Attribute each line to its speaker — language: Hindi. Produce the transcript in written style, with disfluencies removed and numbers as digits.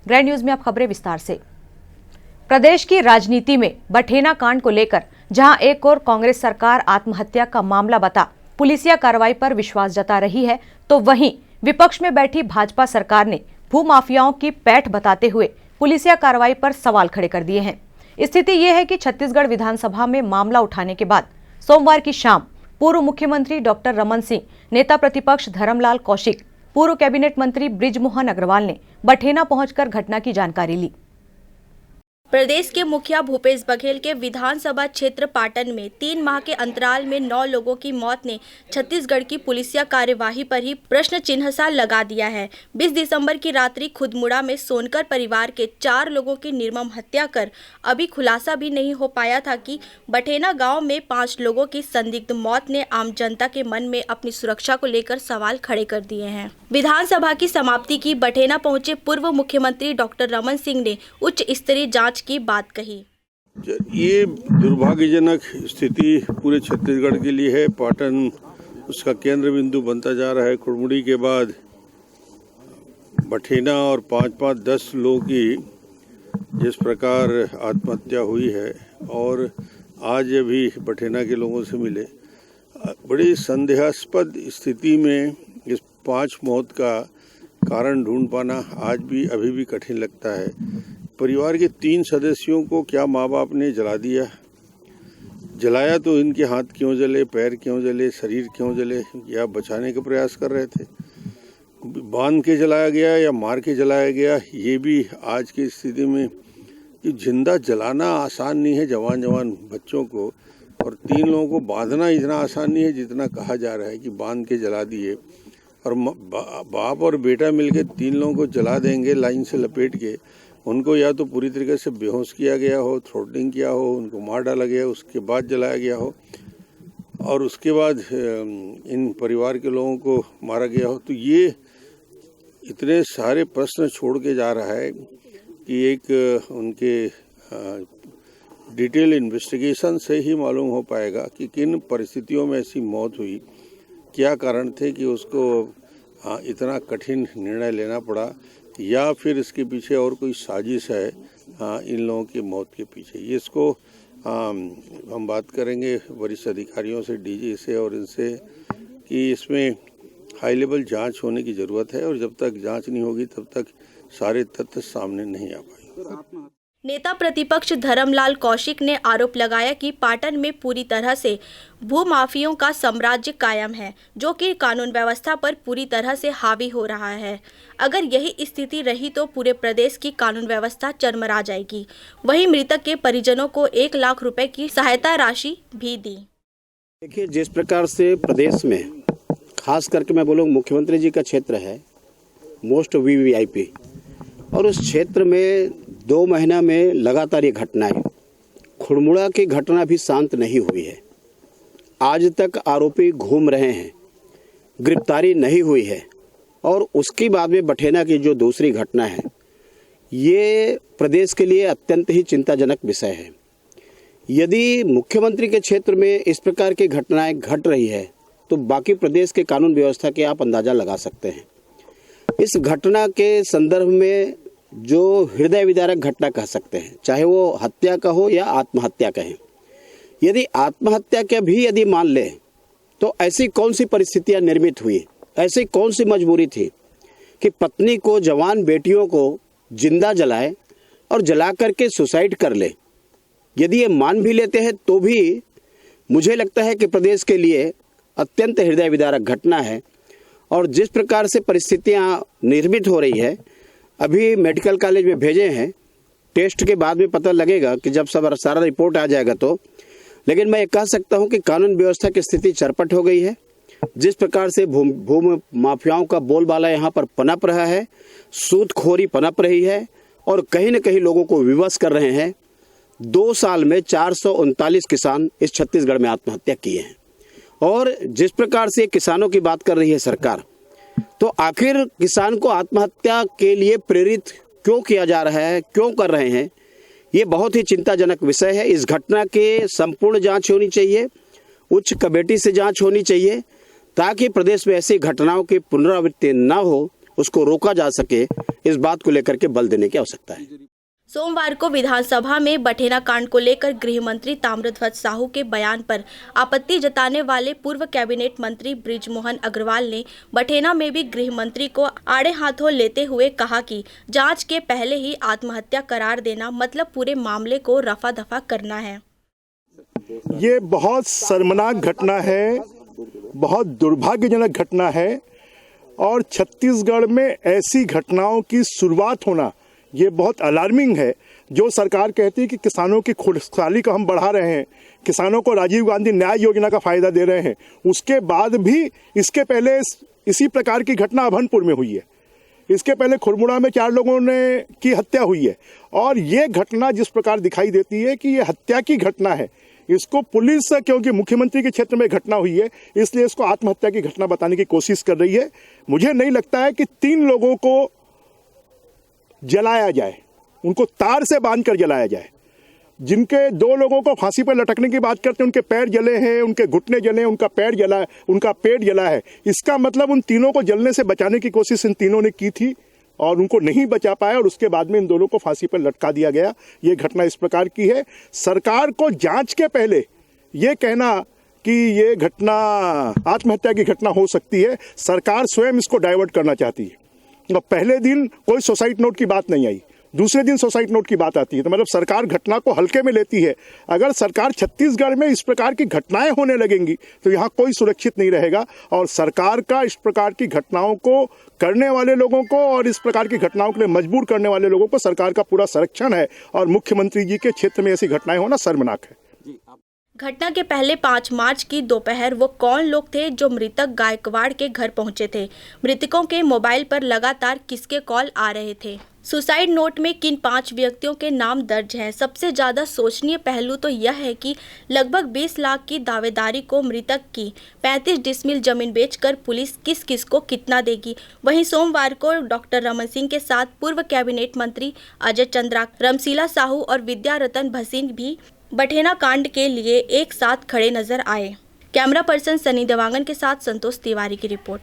Speaker 1: ग्रैंड न्यूज में अब खबरें विस्तार से। प्रदेश की राजनीति में बठेना कांड को लेकर जहां एक और कांग्रेस सरकार आत्महत्या का मामला बता पुलिसिया कार्रवाई पर विश्वास जता रही है, तो वहीं विपक्ष में बैठी भाजपा सरकार ने भूमाफियाओं की पैठ बताते हुए पुलिसिया कार्रवाई पर सवाल खड़े कर दिए हैं। स्थिति यह है कि छत्तीसगढ़ विधानसभा में मामला उठाने के बाद सोमवार की शाम पूर्व मुख्यमंत्री डॉक्टर रमन सिंह, नेता प्रतिपक्ष धर्मलाल कौशिक, पूर्व कैबिनेट मंत्री बृजमोहन अग्रवाल ने बठेना पहुंचकर घटना की जानकारी ली।
Speaker 2: प्रदेश के मुखिया भूपेश बघेल के विधानसभा क्षेत्र पाटन में 3 माह के अंतराल में 9 लोगों की मौत ने छत्तीसगढ़ की पुलिसिया कार्यवाही पर ही प्रश्न चिन्ह सा लगा दिया है। 20 दिसंबर की रात्रि खुदमुड़ा में सोनकर परिवार के 4 लोगों की निर्मम हत्या कर अभी खुलासा भी नहीं हो पाया था कि बठेना गांव में 5 लोगों की संदिग्ध मौत ने आम जनता के मन में अपनी सुरक्षा को लेकर सवाल खड़े कर दिए हैं। विधानसभा की समाप्ति की बठेना पहुंचे पूर्व मुख्यमंत्री डॉक्टर रमन सिंह ने उच्च स्तरीय जांच की बात कही।
Speaker 3: ये दुर्भाग्यजनक स्थिति पूरे छत्तीसगढ़ के लिए है। पाटन उसका केंद्र बिंदु बनता जा रहा है। खुड़मुड़ी के बाद बठेना और 5-10 लोगों की जिस प्रकार आत्महत्या हुई है और आज अभी बठेना के लोगों से मिले, बड़ी संदेहास्पद स्थिति में इस 5 मौत का कारण ढूंढ पाना आज भी अभी भी कठिन लगता है। परिवार के 3 सदस्यों को क्या माँ बाप ने जला दिया? जलाया तो इनके हाथ क्यों जले, पैर क्यों जले, शरीर क्यों जले? या बचाने का प्रयास कर रहे थे? बांध के जलाया गया या मार के जलाया गया? ये भी आज की स्थिति में कि जिंदा जलाना आसान नहीं है जवान बच्चों को, और 3 लोगों को बांधना इतना आसान नहीं है जितना कहा जा रहा है कि बांध के जला दिए। और बाप और बेटा मिलकर 3 लोगों को जला देंगे लाइन से लपेट के। उनको या तो पूरी तरीके से बेहोश किया गया हो, थ्रोटलिंग किया हो, उनको मार डाला गया, उसके बाद जलाया गया हो और उसके बाद इन परिवार के लोगों को मारा गया हो। तो ये इतने सारे प्रश्न छोड़ के जा रहा है कि एक उनके डिटेल इन्वेस्टिगेशन से ही मालूम हो पाएगा कि किन परिस्थितियों में ऐसी मौत हुई, क्या कारण थे कि उसको इतना कठिन निर्णय लेना पड़ा, या फिर इसके पीछे और कोई साजिश है इन लोगों की मौत के पीछे। ये इसको हम बात करेंगे वरिष्ठ अधिकारियों से, डीजी से और इनसे, कि इसमें हाई लेवल जांच होने की ज़रूरत है और जब तक जांच नहीं होगी तब तक सारे तथ्य सामने नहीं आ पाएंगे।
Speaker 2: नेता प्रतिपक्ष धर्मलाल कौशिक ने आरोप लगाया कि पाटन में पूरी तरह से भूमाफियों का साम्राज्य कायम है, जो कि कानून व्यवस्था पर पूरी तरह से हावी हो रहा है। अगर यही स्थिति रही तो पूरे प्रदेश की कानून व्यवस्था चरमरा जाएगी। वहीं मृतक के परिजनों को 1 लाख रुपए की सहायता राशि भी दी।
Speaker 4: देखिए, जिस प्रकार से प्रदेश में खास करके मैं बोलूँ मुख्यमंत्री जी का क्षेत्र है मोस्ट वीवीआईपी, और उस क्षेत्र में 2 महीना में लगातार ये घटनाएं, खुड़मुड़ा की घटना भी शांत नहीं हुई है। आज तक आरोपी घूम रहे हैं, गिरफ्तारी नहीं हुई है। और उसके बाद में बठेना की जो दूसरी घटना है, ये प्रदेश के लिए अत्यंत ही चिंताजनक विषय है। यदि मुख्यमंत्री के क्षेत्र में इस प्रकार की घटनाएं घट रही है तो बाकी प्रदेश के कानून व्यवस्था के आप अंदाजा लगा सकते हैं। इस घटना के संदर्भ में जो हृदय विदारक घटना कह सकते हैं, चाहे वो हत्या का हो या आत्महत्या कहें। यदि आत्महत्या का भी यदि मान ले तो ऐसी कौन सी परिस्थितियां निर्मित हुई, ऐसी कौन सी मजबूरी थी कि पत्नी को, जवान बेटियों को जिंदा जलाए और जला करके सुसाइड कर ले। यदि ये मान भी लेते हैं तो भी मुझे लगता है कि प्रदेश के लिए अत्यंत हृदय विदारक घटना है। और जिस प्रकार से परिस्थितियां निर्मित हो रही है, अभी मेडिकल कॉलेज में भेजे हैं, टेस्ट के बाद में पता लगेगा कि जब सब सारा रिपोर्ट आ जाएगा तो। लेकिन मैं ये कह सकता हूं कि कानून व्यवस्था की स्थिति चरपट हो गई है। जिस प्रकार से भूमि माफियाओं का बोलबाला यहाँ पर पनप रहा है, सूदखोरी पनप रही है और कहीं न कहीं लोगों को विवश कर रहे हैं। 2 साल में 439 किसान इस छत्तीसगढ़ में आत्महत्या किए हैं। और जिस प्रकार से किसानों की बात कर रही है सरकार, तो आखिर किसान को आत्महत्या के लिए प्रेरित क्यों किया जा रहा है, क्यों कर रहे हैं, ये बहुत ही चिंताजनक विषय है। इस घटना के संपूर्ण जांच होनी चाहिए, उच्च कमेटी से जांच होनी चाहिए, ताकि प्रदेश में ऐसी घटनाओं की पुनरावृत्ति न हो उसको रोका जा सके, इस बात को लेकर के बल देने की आवश्यकता है।
Speaker 2: सोमवार को विधानसभा में बठेना कांड को लेकर गृह मंत्री ताम्रध्वज साहू के बयान पर आपत्ति जताने वाले पूर्व कैबिनेट मंत्री बृजमोहन अग्रवाल ने बठेना में भी गृह मंत्री को आड़े हाथों लेते हुए कहा कि जांच के पहले ही आत्महत्या करार देना मतलब पूरे मामले को रफा दफा करना है।
Speaker 5: ये बहुत शर्मनाक घटना है, बहुत दुर्भाग्यजनक घटना है और छत्तीसगढ़ में ऐसी घटनाओं की शुरुआत होना ये बहुत अलार्मिंग है। जो सरकार कहती है कि किसानों की खुशहाली को हम बढ़ा रहे हैं, किसानों को राजीव गांधी न्याय योजना का फायदा दे रहे हैं, उसके बाद भी इसके पहले इसी प्रकार की घटना अभनपुर में हुई है। इसके पहले खुरमुड़ा में 4 लोगों की हत्या हुई है और ये घटना जिस प्रकार दिखाई देती है कि ये हत्या की घटना है, इसको पुलिस क्योंकि मुख्यमंत्री के क्षेत्र में घटना हुई है इसलिए इसको आत्महत्या की घटना बताने की कोशिश कर रही है। मुझे नहीं लगता है कि 3 लोगों को जलाया जाए, उनको तार से बांधकर जलाया जाए। जिनके 2 लोगों को फांसी पर लटकने की बात करते हैं, उनके पैर जले हैं, उनके घुटने जले हैं, उनका पैर जला है, उनका पेट जला है। इसका मतलब उन तीनों को जलने से बचाने की कोशिश इन तीनों ने की थी और उनको नहीं बचा पाया और उसके बाद में इन दोनों को फांसी पर लटका दिया गया। ये घटना इस प्रकार की है। सरकार को जांच के पहले ये कहना कि ये घटना आत्महत्या की घटना हो सकती है, सरकार स्वयं इसको डाइवर्ट करना चाहती है। और पहले दिन कोई सुसाइड नोट की बात नहीं आई, दूसरे दिन सुसाइड नोट की बात आती है, तो मतलब सरकार घटना को हल्के में लेती है। अगर सरकार छत्तीसगढ़ में इस प्रकार की घटनाएं होने लगेंगी तो यहाँ कोई सुरक्षित नहीं रहेगा और सरकार का इस प्रकार की घटनाओं को करने वाले लोगों को और इस प्रकार की घटनाओं के लिए मजबूर करने वाले लोगों को सरकार का पूरा संरक्षण है और मुख्यमंत्री जी के क्षेत्र में ऐसी घटनाएं होना शर्मनाक है।
Speaker 2: घटना के पहले 5 मार्च की दोपहर वो कौन लोग थे जो मृतक गायकवाड़ के घर पहुंचे थे? मृतकों के मोबाइल पर लगातार किसके कॉल आ रहे थे? सुसाइड नोट में किन 5 व्यक्तियों के नाम दर्ज हैं? सबसे ज़्यादा सोचनीय पहलू तो यह है कि लगभग 20 लाख की दावेदारी को मृतक की 35 डिसमिल जमीन बेचकर पुलिस किस किस को कितना देगी। वहीं सोमवार को डॉक्टर रमन सिंह के साथ पूर्व कैबिनेट मंत्री अजय चंद्रा, रमशीला साहू और विद्या रतन भसीन भी बठेना कांड के लिए एक साथ खड़े नजर आए। कैमरा पर्सन सनी देवांगन के साथ संतोष तिवारी की रिपोर्ट।